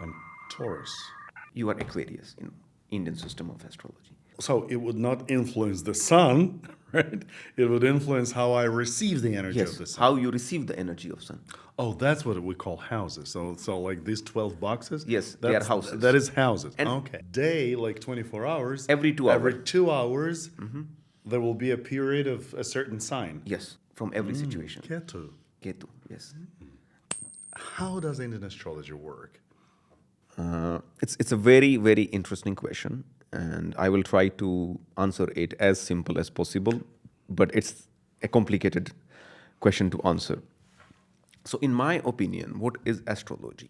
I'm Taurus. You are Aquarius in Indian system of astrology. So it would not influence the sun, right? It would influence how I receive the energy of Yes, the sun. how you receive the energy of sun. Oh, that's what we call houses. So like these 12 boxes? Yes, they are That's- houses. That is houses. And- okay. Day, like 24 hours. Every 2 hours. Every 2 hours, there will be a period of a certain sign. Yes, from every situation. Ketu. Ketu, yes. How does Indian astrology work? It's a very, very interesting question, and I will try to answer it as simple as possible, but it's a complicated question to answer. So in my opinion, what is astrology?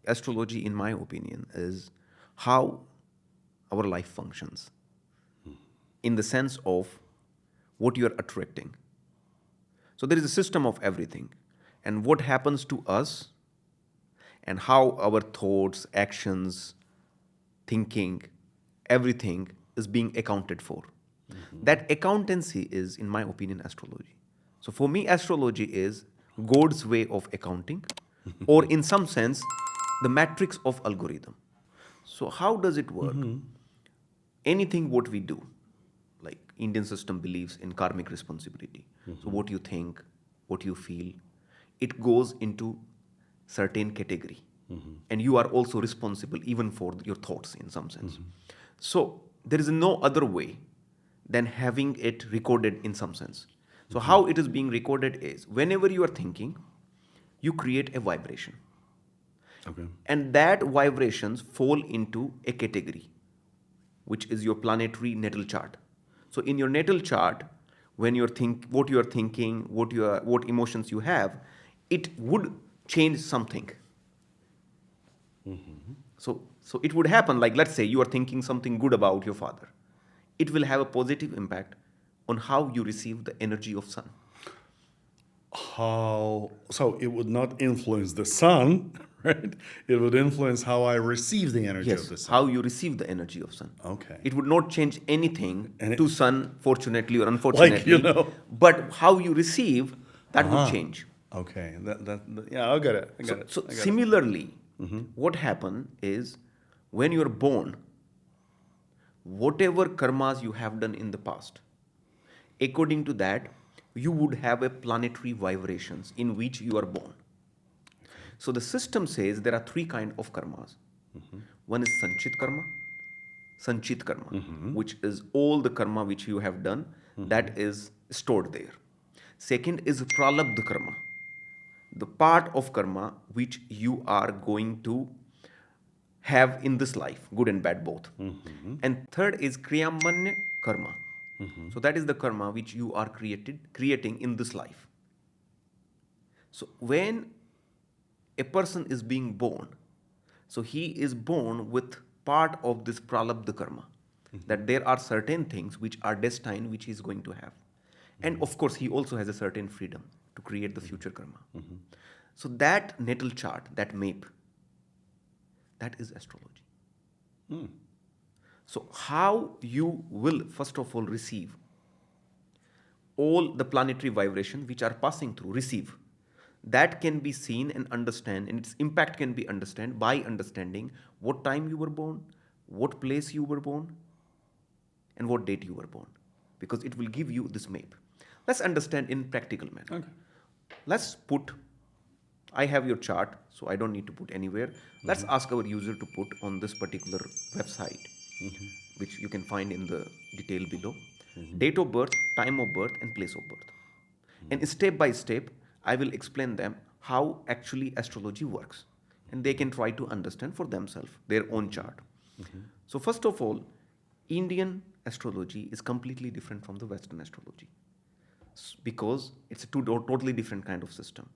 Astrology, in my opinion, is how our life functions in the sense of what you are attracting. So there is a system of everything, and what happens to us and how our thoughts, actions, thinking, everything is being accounted for. That accountancy is, in my opinion, astrology. So for me, astrology is God's way of accounting, or in some sense, the matrix of algorithm. So how does it work? Anything what we do, like Indian system believes in karmic responsibility. So what you think, what you feel, it goes into certain category. And you are also responsible even for your thoughts in some sense. So there is no other way than having it recorded in some sense. So how it is being recorded is whenever you are thinking, you create a vibration. Okay. And that vibrations fall into a category, which is your planetary natal chart. So in your natal chart, when what you are thinking, what emotions you have, it would change something. So it would happen like, let's say you are thinking something good about your father. It will have a positive impact on how you receive the energy of sun. So it would not influence the sun, right? It would influence how I receive the energy of the Yes, sun. how you receive the energy of sun. Okay. It would not change anything And to sun, fortunately or unfortunately. But how you receive, that would change. Okay. Yeah, I got it. I got it. So similarly, what happens is when you're born, whatever karmas you have done in the past, according to that, you would have a planetary vibrations in which you are born. So the system says there are three kinds of karmas. One is Sanchit karma, which is all the karma which you have done that is stored there. Second is pralabdha karma, the part of karma which you are going to have in this life, good and bad both. And third is kriyamanya karma. So that is the karma which you are creating in this life. So when a person is being born, so he is born with part of this pralabdha karma, that there are certain things which are destined which he is going to have. And of course, he also has a certain freedom to create the future karma. So that natal chart, that map, that is astrology. So how you will, first of all, receive all the planetary vibration which are passing through, receive. That can be seen and understand, and its impact can be understood by understanding what time you were born, what place you were born, and what date you were born. Because it will give you this map. Let's understand in practical manner. Okay. Let's put, I have your chart, so I don't need to put anywhere. Let's ask our user to put on this particular website, which you can find in the detail below, date of birth, time of birth, and place of birth. And step by step, I will explain them how actually astrology works. And they can try to understand for themselves their own chart. So first of all, Indian astrology is completely different from the Western astrology because it's a totally different kind of system.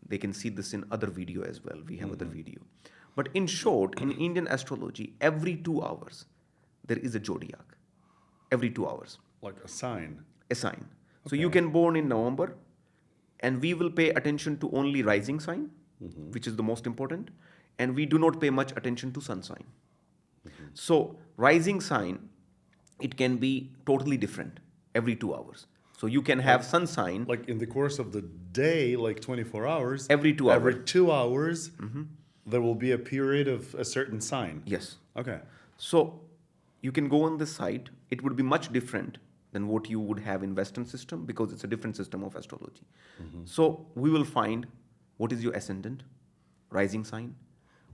They can see this in other video as well. We have other video. But in short, in Indian astrology, every 2 hours, there is a zodiac. Every 2 hours. Like a sign. A sign. So you can born in November, and we will pay attention to only rising sign, which is the most important, and we do not pay much attention to sun sign. So rising sign, it can be totally different every 2 hours. So you can have sun sign Like in the course of the day, like 24 hours. every 2 hours. Every 2 hours, There will be a period of a certain sign. Yes. Okay. So you can go on this site. It would be much different than what you would have in Western system because it's a different system of astrology. So we will find what is your ascendant, rising sign.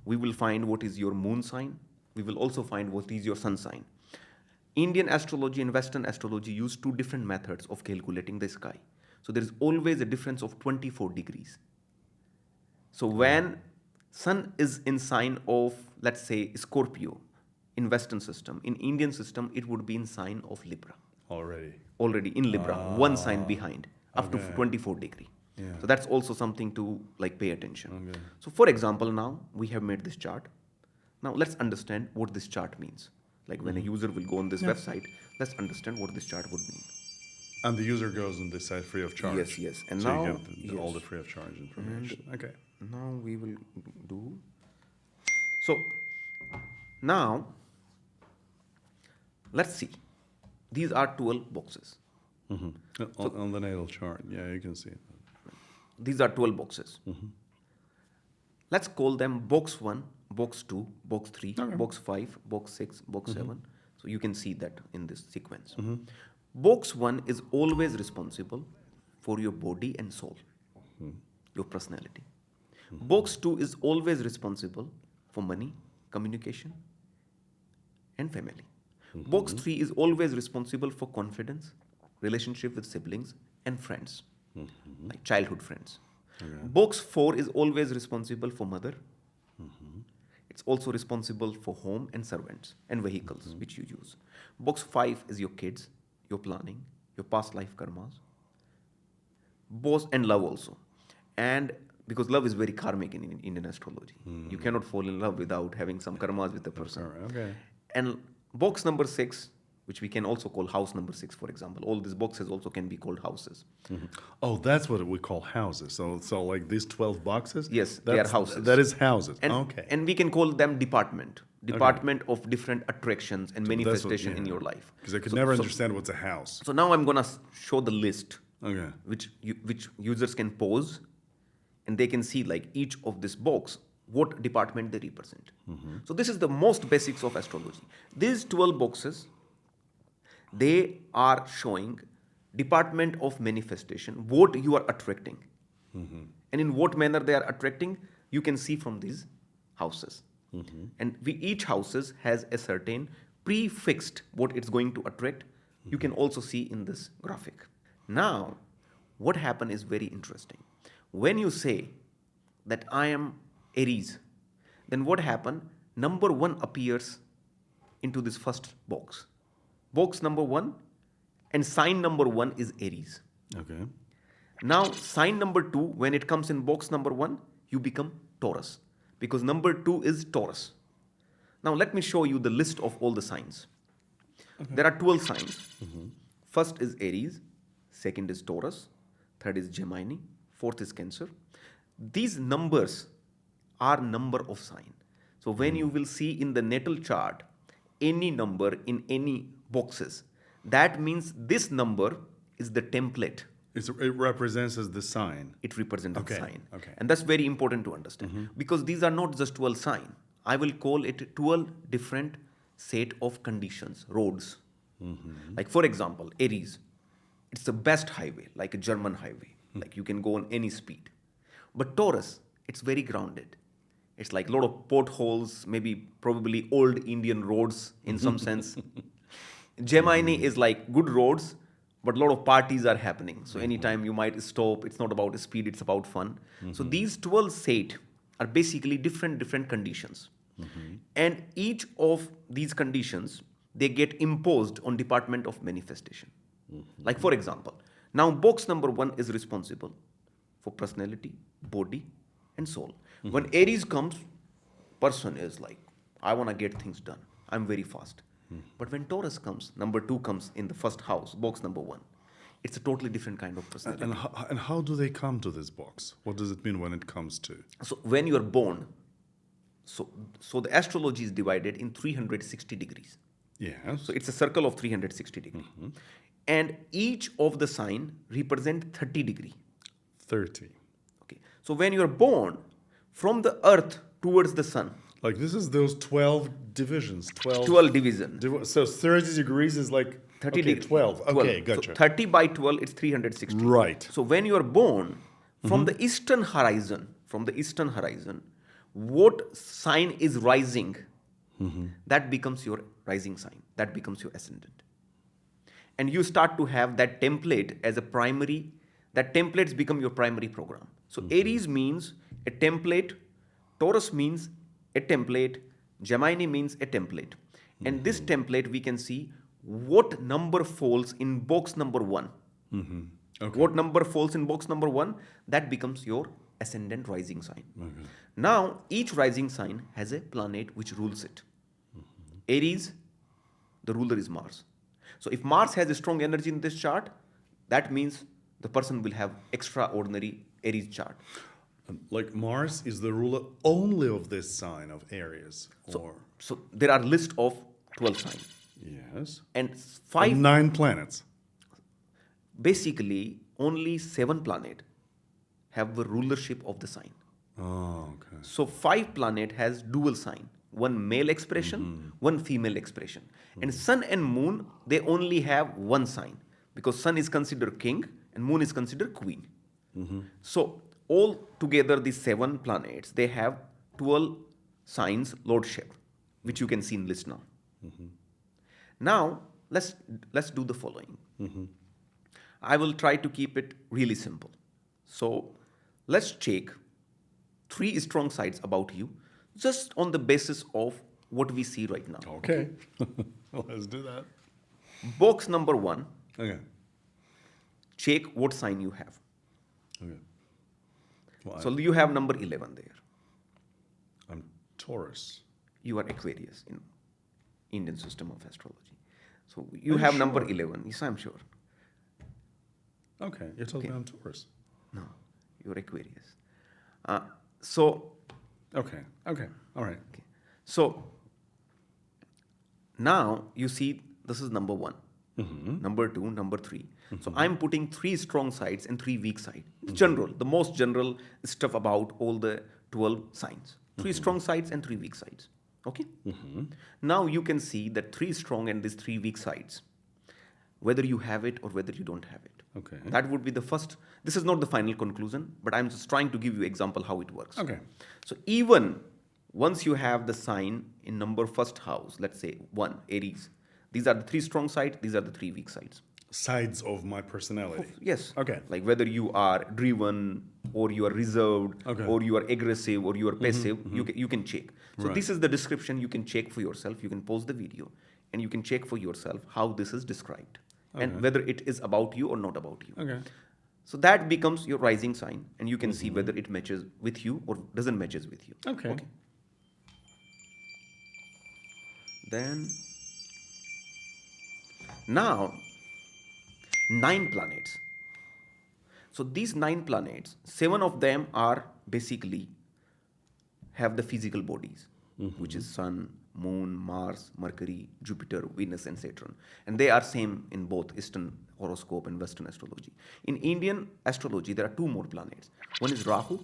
We will find what is your moon sign. We will also find what is your sun sign. Indian astrology and Western astrology use two different methods of calculating the sky. So there is always a difference of 24 degrees. So when sun is in sign of, let's say, Scorpio in Western system, in Indian system, it would be in sign of Libra. Already in Libra, one sign behind, up to 24 degree. Yeah. So that's also something to like pay attention. Okay. So for example, now we have made this chart. Now let's understand what this chart means. Like when a user will go on this website, let's understand what this chart would mean. And the user goes on this site free of charge. Yes, yes. And so now, you get all yes. the free of charge information. Okay. Now we will do. So now let's see. These are 12 boxes. On the natal chart, yeah, you can see it. These are 12 boxes. Let's call them box 1, box 2, box 3, box 5, box 6, box 7. So you can see that in this sequence. Box 1 is always responsible for your body and soul, your personality. Box 2 is always responsible for money, communication, and family. Box 3 is always responsible for confidence, relationship with siblings, and friends, like childhood friends. Box 4 is always responsible for mother. It's also responsible for home and servants and vehicles which you use. Box 5 is your kids, your planning, your past life karmas. Boss and love also. And because love is very karmic in Indian astrology. You cannot fall in love without having some karmas with the person. Okay. And box number 6, which we can also call house number 6, for example. All these boxes also can be called houses. Oh, that's what we call houses. So like these 12 boxes? Yes, they are houses. That is houses. And, okay. and we can call them department of different attractions and manifestation in your life. Because I could never understand what's a house. So now I'm going to show the list, Okay. which users can pause, and they can see like each of this box, what department they represent. So this is the most basics of astrology. These 12 boxes, they are showing department of manifestation, what you are attracting. And in what manner they are attracting, you can see from these houses. And each houses has a certain prefixed what it's going to attract. You can also see in this graphic. Now, what happened is very interesting. When you say that I am Aries, then what happened? Number 1 appears into this first box. Box number 1 and sign number 1 is Aries. Okay. Now, sign number 2, when it comes in box number 1, you become Taurus because number 2 is Taurus. Now, let me show you the list of all the signs. There are 12 signs. First is Aries, second is Taurus, third is Gemini, fourth is Cancer. These numbers are number of sign. So when you will see in the natal chart any number in any boxes, that means this number is the template. It represents as the sign. It represents Okay, the sign. okay. And that's very important to understand because these are not just 12 signs. I will call it 12 different set of conditions, roads. Like for example, Aries, it's the best highway, like a German highway. Like you can go on any speed. But Taurus, it's very grounded. It's like a lot of potholes, probably old Indian roads in some sense. Gemini is like good roads, but a lot of parties are happening. So anytime you might stop, it's not about speed, it's about fun. So these 12 set are basically different conditions. And each of these conditions, they get imposed on department of manifestation. Like for example, now box number 1 is responsible for personality, body, and soul. When Aries comes, person is like, I want to get things done. I'm very fast. But when Taurus comes, number 2 comes in the first house, box number 1. It's a totally different kind of personality. And how do they come to this box? What does it mean when it comes to? So when you are born, so the astrology is divided in 360 degrees. Yes. So it's a circle of 360 degrees. And each of the sign represent 30 degree. 30. Okay. So when you are born, from the earth towards the sun. Like this is those 12 divisions. 12 division. So 30 degrees is like 30 okay, degrees. 12. Okay, gotcha. So 30 by 12, it's 360. Right. So when you are born, from the eastern horizon, what sign is rising, that becomes your rising sign. That becomes your ascendant. And you start to have that template as a primary, that templates become your primary program. So Aries means a template, Taurus means a template, Gemini means a template. And this template we can see what number falls in box number 1. Okay. What number falls in box number 1, that becomes your ascendant rising sign. Now, each rising sign has a planet which rules it. Aries, the ruler is Mars. So if Mars has a strong energy in this chart, that means the person will have extraordinary Aries chart. Like Mars is the ruler only of this sign of Aries. So there are list of 12 signs. Yes. And 5, 9 planets. basically only 7 planets have the rulership of the sign. Oh, okay. So 5 planet has dual sign, one male expression, one female expression. And sun and moon, they only have one sign because sun is considered king and moon is considered queen. So all together these 7 planets, they have 12 signs lordship, which you can see in list now. Now let's do the following. I will try to keep it really simple. So let's check 3 strong sides about you just on the basis of what we see right now. Okay. Let's do that. Box number 1, Okay. check what sign you have. Okay. Well, So you have number 11 there. I'm Taurus. You are Aquarius in Indian system of astrology. So you Are you have number sure? 11. Yes, I'm sure. Okay. You're telling me I'm Taurus. No, you're Aquarius. So Okay. Okay. All right. So now you see this is number 1, number 2, number 3. So I'm putting 3 strong sides and 3 weak sides. General, the most general stuff about all the 12 signs. 3 strong sides and 3 weak sides. Okay? Now you can see that 3 strong and these 3 weak sides, whether you have it or whether you don't have it. Okay. That would be the first. This is not the final conclusion, but I'm just trying to give you example how it works. Okay. So even once you have the sign in number first house, let's say 1, Aries, these are the 3 strong sides, these are the 3 weak sides. Sides of my personality. Yes. Okay. Like whether you are driven or you are reserved Okay. or you are aggressive or you are passive, you can check. So Right. this is the description. You can check for yourself. You can pause the video and you can check for yourself how this is described and whether it is about you or not about you. Okay. So that becomes your rising sign and you can see whether it matches with you or doesn't matches with you. Okay. Then now 9 planets. So these 9 planets, 7 of them are basically have the physical bodies, which is Sun, Moon, Mars, Mercury, Jupiter, Venus, and Saturn. And they are same in both Eastern horoscope and Western astrology. In Indian astrology, there are 2 more planets. One is Rahu,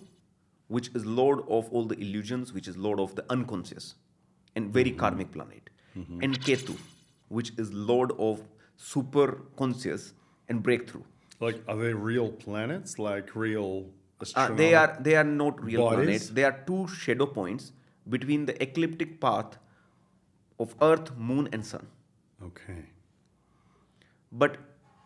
which is lord of all the illusions, which is lord of the unconscious, and very karmic planet. And Ketu, which is lord of super conscious and breakthrough. Like, are they real planets? Like real They are not real bodies? planets. They are 2 shadow points between the ecliptic path of Earth, Moon, and Sun. Okay. But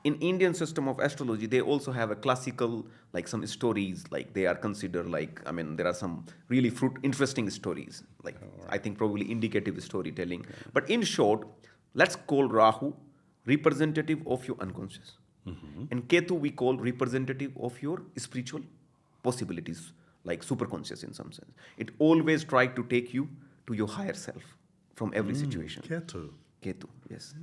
in Indian system of astrology, they also have a classical, like some stories, like they are considered like, I mean, there are some really interesting stories, like I think probably indicative storytelling. But in short, let's call Rahu representative of your unconscious. And Ketu we call representative of your spiritual possibilities, like superconscious in some sense. It always try to take you to your higher self from every situation. Ketu. Ketu, yes.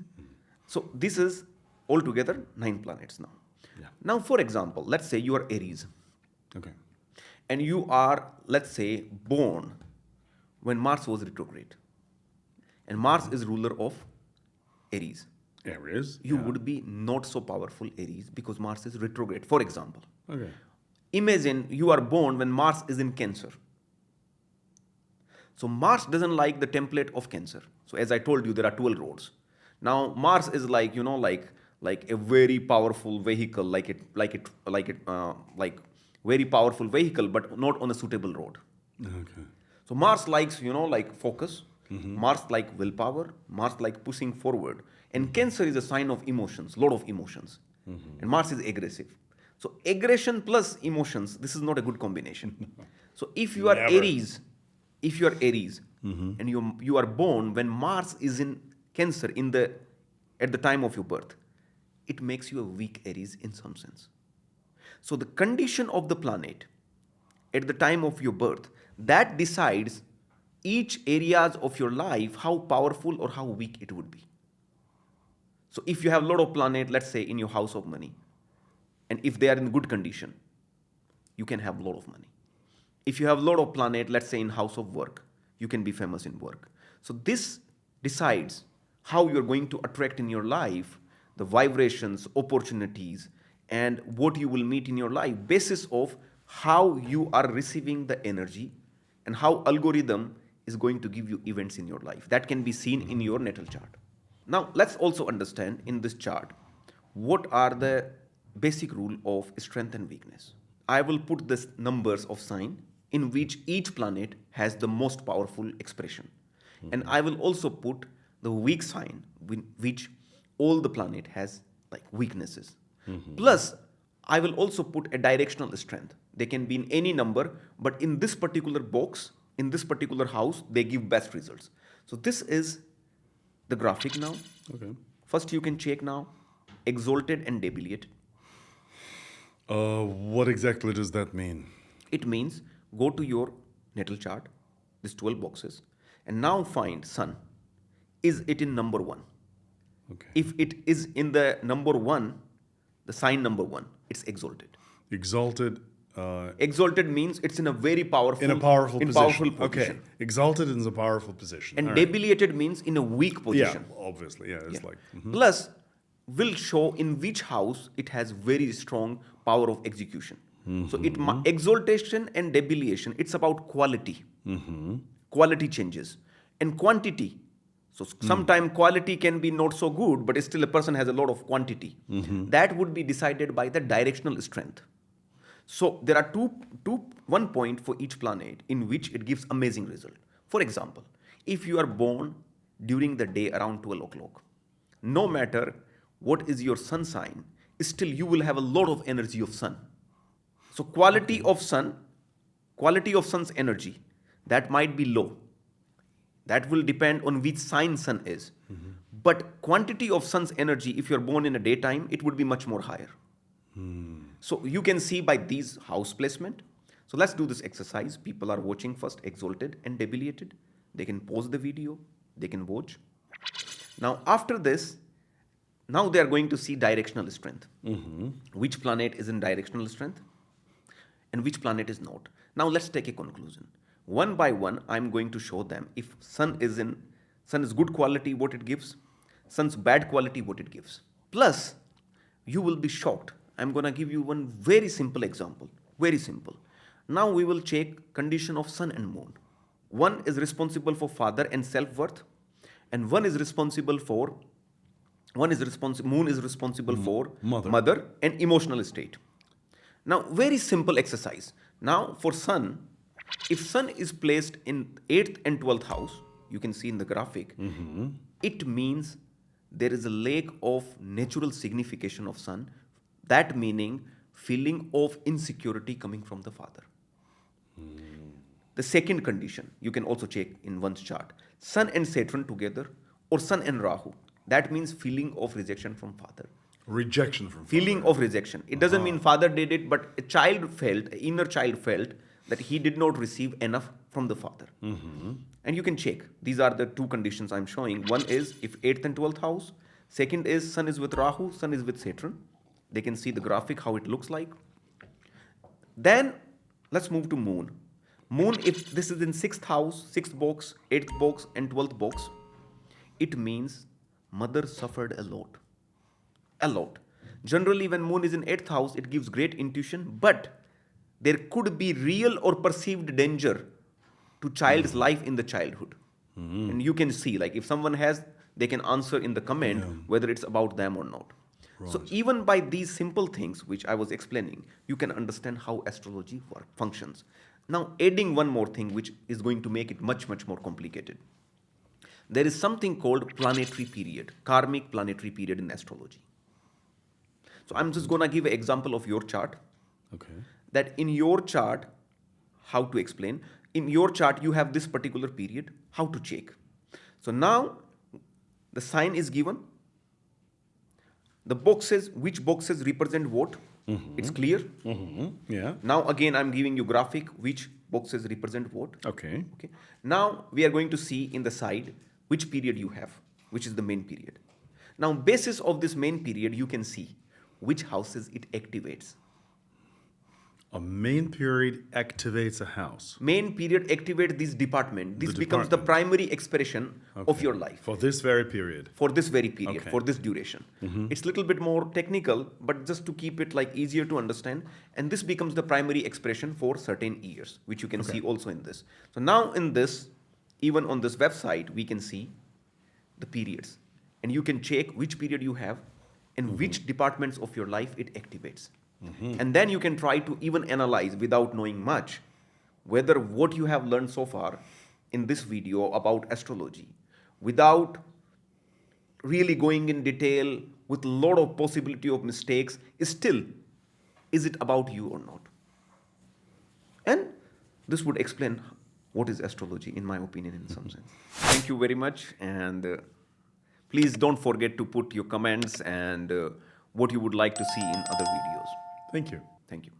So this is altogether 9 planets now. Yeah. Now, for example, let's say you are Aries Okay. and you are, let's say, born when Mars was retrograde. And Mars is ruler of Aries. Aries. You would be not so powerful Aries because Mars is retrograde, for example. Okay. Imagine you are born when Mars is in Cancer. So Mars doesn't like the template of Cancer. So as I told you, there are 12 roads. Now Mars is like, like a very powerful vehicle, like very powerful vehicle, but not on a suitable road. Okay. So Mars likes, like focus. Mars like willpower. Mars like pushing forward. And Cancer is a sign of emotions, lot of emotions. And Mars is aggressive. So aggression plus emotions, this is not a good combination. So if you are Never. Aries, and you are born when Mars is in Cancer at the time of your birth, it makes you a weak Aries in some sense. So the condition of the planet at the time of your birth, that decides each areas of your life how powerful or how weak it would be. So if you have a lot of planet, let's say in your house of money, and if they are in good condition, you can have a lot of money. If you have a lot of planet, let's say in house of work, you can be famous in work. So this decides how you're going to attract in your life the vibrations, opportunities, and what you will meet in your life, basis of how you are receiving the energy and how algorithm is going to give you events in your life. That can be seen in your natal chart. Now, let's also understand in this chart what are the basic rule of strength and weakness. I will put the numbers of sign in which each planet has the most powerful expression. And I will also put the weak sign which all the planet has like weaknesses. Plus, I will also put a directional strength. They can be in any number, but in this particular box, in this particular house, they give best results. So this is the graphic now. Okay. First, you can check now, exalted and debilitated. What exactly does that mean? It means go to your natal chart, these 12 boxes, and now find Sun. Is it in number 1? Okay. If it is in the number 1, the sign number 1, it's exalted. Exalted. Exalted means it's in a very powerful, In a powerful position. Powerful position. Okay. Exalted is a powerful position. And All right. debilitated means in a weak position. Yeah, obviously. Yeah, it's like. Plus, will show in which house it has very strong power of execution. So exaltation and debilitation, it's about quality. Quality changes. And quantity. So sometimes quality can be not so good, but still a person has a lot of quantity. That would be decided by the directional strength. So there are one point for each planet in which it gives amazing result. For example, if you are born during the day around 12 o'clock, no matter what is your sun sign, still you will have a lot of energy of sun. So quality of sun's energy, that might be low. That will depend on which sign sun is. But quantity of sun's energy, if you're born in a daytime, it would be much more higher. So you can see by these house placement. So let's do this exercise. People are watching first exalted and debilitated. They can pause the video. They can watch. Now after this, now they are going to see directional strength. Which planet is in directional strength and which planet is not. Now let's take a conclusion. One by one, I'm going to show them if sun is good quality, what it gives, sun's bad quality, what it gives. Plus, you will be shocked. I'm going to give you one very simple example. Very simple. Now we will check condition of sun and moon. One is responsible for father and self-worth, and moon is responsible for mother and emotional state. Now, very simple exercise. Now, for sun, if sun is placed in 8th and 12th house, you can see in the graphic, it means there is a lack of natural signification of sun. That meaning feeling of insecurity coming from the father. The second condition, you can also check in one's chart. Sun and Saturn together or Sun and Rahu. That means feeling of rejection from father. Rejection from Feeling of rejection. It doesn't mean father did it, but an inner child felt that he did not receive enough from the father. And you can check. These are the two conditions I'm showing. One is if 8th and 12th house. Second is sun is with Rahu, sun is with Saturn. They can see the graphic, how it looks like. Then let's move to moon. Moon, if this is in 6th house, 6th box, 8th box, and 12th box, it means mother suffered a lot. A lot. Generally, when moon is in 8th house, it gives great intuition, but there could be real or perceived danger to child's life in the childhood. And you can see, like if someone has, they can answer in the comment whether it's about them or not. So even by these simple things which I was explaining, you can understand how astrology functions. Now adding one more thing which is going to make it much more complicated. There is something called planetary period, karmic planetary period in astrology. So I'm just going to give an example of your chart. Okay. That in your chart, how to explain, in your chart you have this particular period, how to check. So now the sign is given, the boxes, which boxes represent what, it's clear. Yeah. Now again I'm giving you graphic, which boxes represent what. Okay. Okay. Now we are going to see in the side which period you have, which is the main period. Now basis of this main period you can see which houses it activates. A main period activates a house. Main period activates this department. This becomes the primary expression of your life. For this very period. For this very period, Okay. for this duration. It's a little bit more technical, but just to keep it like easier to understand. And this becomes the primary expression for certain years, which you can see also in this. So now in this, even on this website, we can see the periods. And you can check which period you have and which departments of your life it activates. And then you can try to even analyze without knowing much whether what you have learned so far in this video about astrology, without really going in detail with a lot of possibility of mistakes, is it about you or not? And this would explain what is astrology, in my opinion, in some sense. Thank you very much, and please don't forget to put your comments and what you would like to see in other videos. Thank you. Thank you.